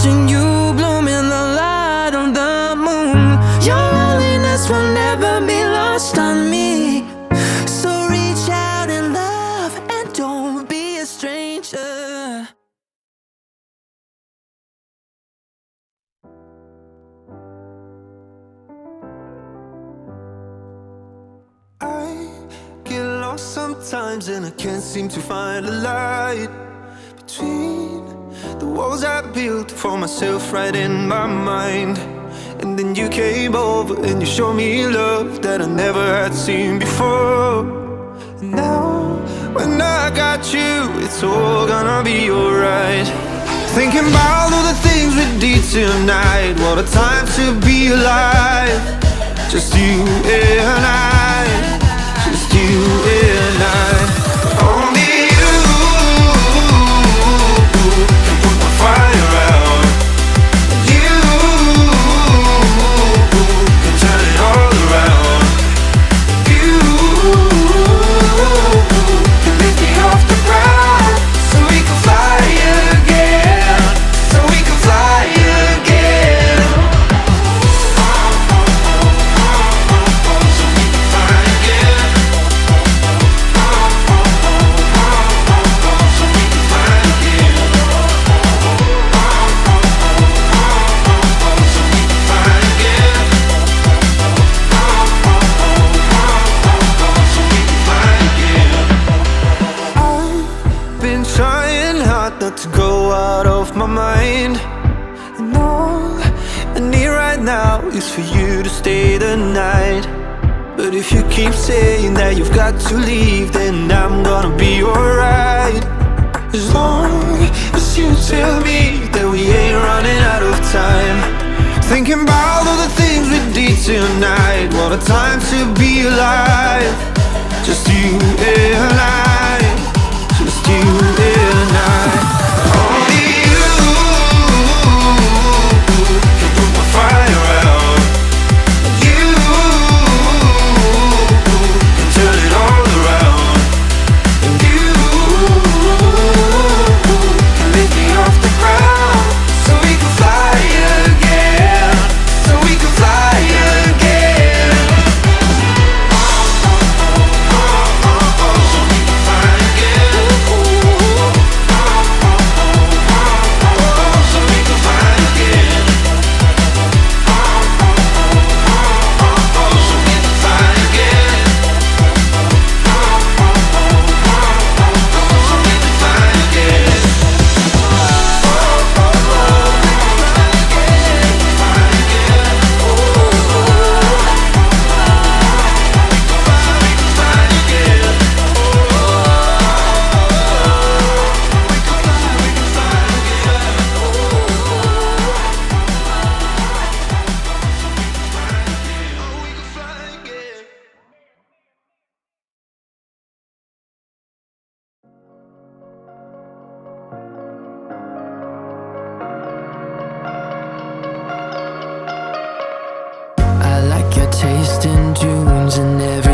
watching you bloom in the light of the moon. Your loneliness will never be lost on me. So reach out and love, and don't be a stranger. I get lost sometimes and I can't seem to find a light between the walls I built for myself right in my mind. And then you came over and you showed me love that I never had seen before. And now when I got you, it's all gonna be alright. Thinking about all the things we did tonight. What a time to be alive. Just you and I, just you and I. Only you can put my fire out. You can turn it all around. You can lift me off the ground, so we can fly again, so we can fly again. Not to go out of my mind. And all I need right now is for you to stay the night. But if you keep saying that you've got to leave, then I'm gonna be alright. As long as you tell me that we ain't running out of time. Thinking about all the things we did tonight. What a time to be alive. Just you and I, just you and I. Only you can put my fire out. You can turn it all around. And you can lift me off the ground, so we can fly again, so we can fly again. So we can fly again. So we can fly again. So we can fly again. So we can fly again. I like your taste in dunes and every